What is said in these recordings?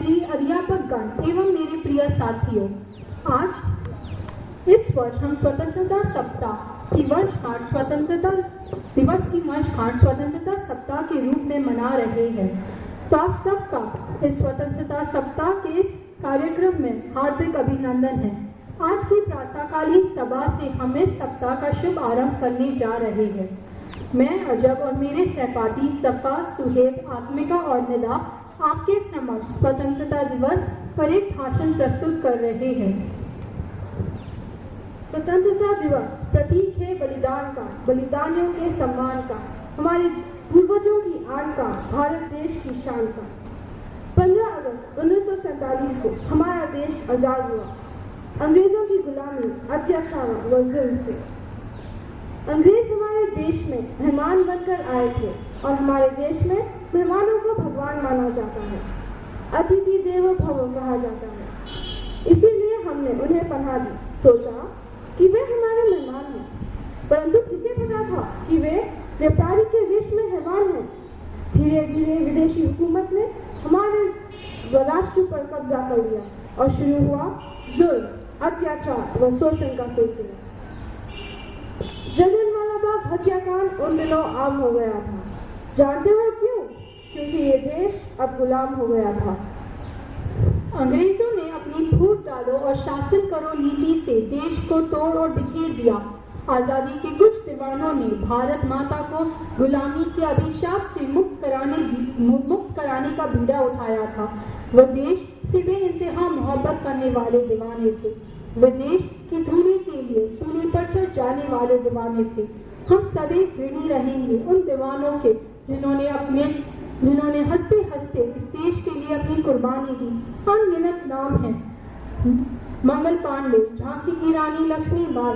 प्रिय अध्यापकगण एवं मेरे प्रिय साथियों, आज इस वर्ष हम स्वतंत्रता सप्ताह की वर्षगांठ स्वतंत्रता दिवस की वर्षगांठ स्वतंत्रता सप्ताह के रूप में मना रहे हैं। तो आप सबका इस स्वतंत्रता सप्ताह के इस कार्यक्रम में हार्दिक अभिनंदन है। आज की प्रातःकालीन सभा से हम इस सप्ताह का शुभ आरंभ करने जा रहे हैं। मैं अजब और मेरे सहपाठी सफा, सुहेब, आत्मिका और निदा आपके समक्ष स्वतंत्रता दिवस पर एक भाषण प्रस्तुत कर रहे हैं। स्वतंत्रता दिवस प्रतीक है बलिदान का, बलिदानियों के सम्मान का, हमारे पूर्वजों की आन का, भारत देश की शान का। 15 अगस्त 1947 को हमारा देश आजाद हुआ अंग्रेजों की गुलामी, अत्याचार व जुल्म से। अंग्रेज हमारे देश में मेहमान बनकर आए थे और हमारे देश में मेहमानों को भगवान माना जाता है। अतिथि देवो भव कहा जाता है। इसीलिए हमने उन्हें पनाह दी। सोचा कि वे हमारे मेहमान हैं, परंतु किसे पता था कि वे व्यापारी के वेश में मेहमान हैं। धीरे धीरे विदेशी हुकूमत ने हमारे राष्ट्र पर कब्जा कर लिया और शुरू हुआ जुल्म, अत्याचार व शोषण का सिलसिला। जलियांवाला बाग हत्याकांड उन दिनों आम हो गया था। जानते हो क्यों? क्योंकि ये देश अब गुलाम हो गया था। अंग्रेजों ने अपनी फूट डालो और शासन करो नीति से देश को तोड़ और बिखेर दिया। आजादी के कुछ दीवानों ने भारत माता को गुलामी के अभिशाप से मुक्त कराने का बीड़ा उठाया था। वह देश से बेइंतहा मोहब्बत करने वाले दीवाने थे। वे देश की धूली के लिए सूली पर चढ़ जाने वाले दीवाने थे। हम सदैव ऋणी रहेंगे उन दीवानों के जिन्होंने हंसते हंसते इस देश के लिए अपनी कुर्बानी दी। अनगिनत नाम हैं। मंगल पांडे, झांसी की रानी लक्ष्मीबाई,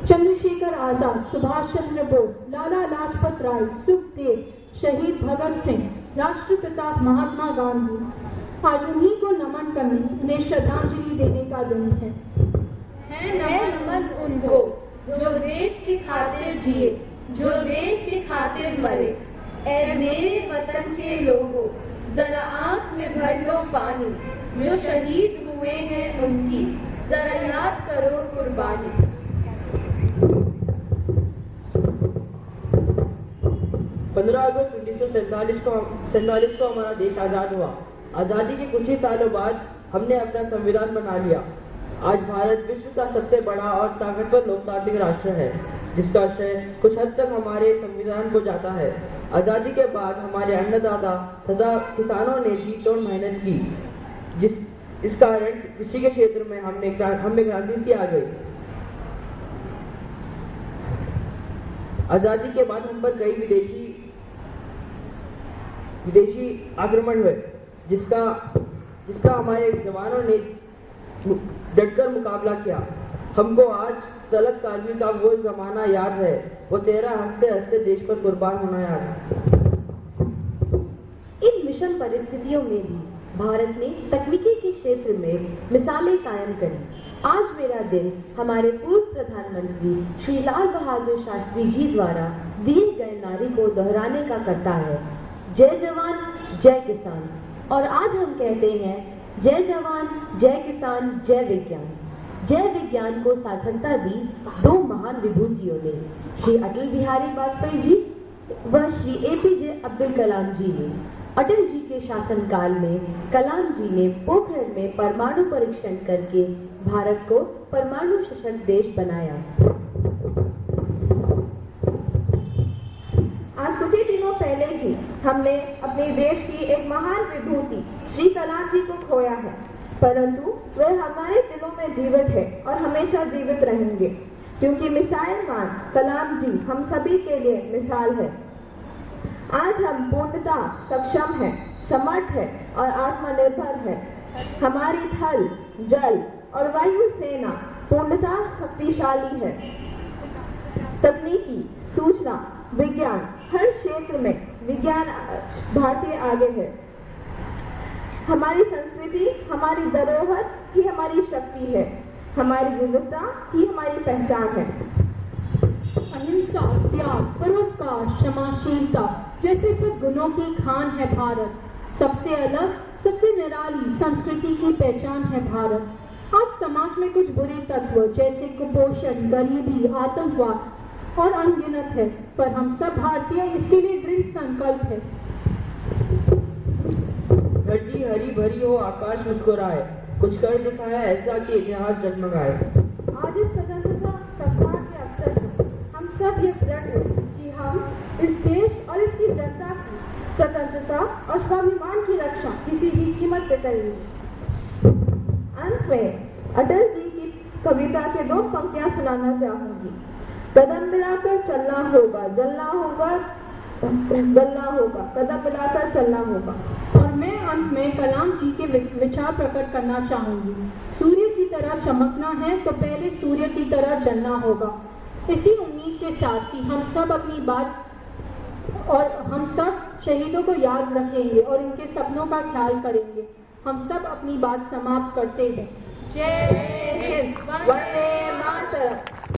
चंद्रशेखर आजाद, सुभाष चंद्र बोस, लाला लाजपत राय, सुखदेव, शहीद भगत सिंह, राष्ट्रपिता महात्मा गांधी। आज उन्हीं को नमन करने, उन्हें श्रद्धांजलि देने का दिन है नमन उनको जो देश की खातिर जिए, जो देश की खातिर मरे। ऐ मेरे वतन के लोगों, जरा आंख में भर लो पानी, जो शहीद हुए हैं उनकी जरा याद करो कुर्बानी। 15 अगस्त 1947 को हमारा देश आजाद हुआ। आजादी के कुछ ही सालों बाद हमने अपना संविधान बना लिया। आज भारत विश्व का सबसे बड़ा और ताकतवर लोकतांत्रिक राष्ट्र है, जिसका श्रेय कुछ हद तक हमारे संविधान को जाता है। आजादी के बाद हमारे अन्नदाता तथा किसानों ने जी तोड़ मेहनत की, इस कारण कृषि के क्षेत्र में हमें क्रांति सी आ गई। आजादी के बाद हम पर कई विदेशी आक्रमण हुए, जिसका हमारे जवानों ने डटकर मुकाबला किया। हमको आज तलक कारगिल का वो जमाना याद है, वो तेरा हंसते हंसते देश पर कुर्बान होना याद है। इन विषम परिस्थितियों में भी भारत ने तकनीकी के क्षेत्र में मिसालें कायम करी। आज मेरा दिन हमारे पूर्व प्रधानमंत्री श्री लाल बहादुर शास्त्री जी द्वारा दिए गए नारे को दोहराने का करता है। जय जवान जय किसान। और आज हम कहते हैं जय जवान जय किसान जय विज्ञान। जय विज्ञान को सार्थकता दी दो महान विभूतियों ने, श्री अटल बिहारी वाजपेयी जी व श्री APJ अब्दुल कलाम जी ने। अटल जी के शासनकाल में कलाम जी ने पोखरण में परमाणु परीक्षण करके भारत को परमाणु सशक्त देश बनाया। आज कुछ ही दिनों पहले ही हमने अपने देश की एक महान विभूति श्री कलाम जी को खोया है, परंतु वह हमारे दिलों में जीवित है और हमेशा जीवित रहेंगे, क्योंकि मिसाइल मैन कलाम जी हम सभी के लिए मिसाल है। आज हम पूर्णतः सक्षम है, समर्थ है और आत्मनिर्भर है। हमारी थल, जल और वायु सेना पूर्णतः शक्तिशाली है। तकनीकी, सूचना, विज्ञान हर क्षेत्र में विज्ञान भारतीय आगे है। हमारी संस्कृति, हमारी धरोहर ही हमारी शक्ति है। हमारी विविधता ही हमारी पहचान है। अहिंसा, त्याग, परोपकार, क्षमाशीलता जैसे सद्गुणों की खान है भारत। सबसे अलग, सबसे निराली संस्कृति की पहचान है भारत। आज समाज में कुछ बुरे तत्व जैसे कुपोषण, गरीबी, आतंकवाद और अनगिनत है, पर हम सब भारतीय इसके लिए दृढ़ संकल्प है। धरती हरी भरी हो, आकाश मुस्कुराए, कुछ कर दिखाया ऐसा कि इतिहास जगमगाए। आज इस स्वतंत्रता सप्ताह के अवसर पर हम सब ये प्रण लें कि हम इस देश और इसकी जनता की स्वतंत्रता और स्वाभिमान की रक्षा किसी भी कीमत पर करेंगे। अंत में अटल जी की कविता के 2 पंक्तियां सुनाना चाहूंगी। कदम मिलाकर चलना होगा, जलना होगा, गलना होगा, कदम मिलाकर चलना होगा। और मैं अंत में कलाम जी के विचार प्रकट करना चाहूंगी। सूर्य की तरह चमकना है तो पहले सूर्य की तरह जलना होगा। इसी उम्मीद के साथ कि हम सब अपनी बात और हम सब शहीदों को याद रखेंगे और इनके सपनों का ख्याल करेंगे, हम सब अपनी बात समाप्त करते हैं। जय हिंद, वंदे मातरम।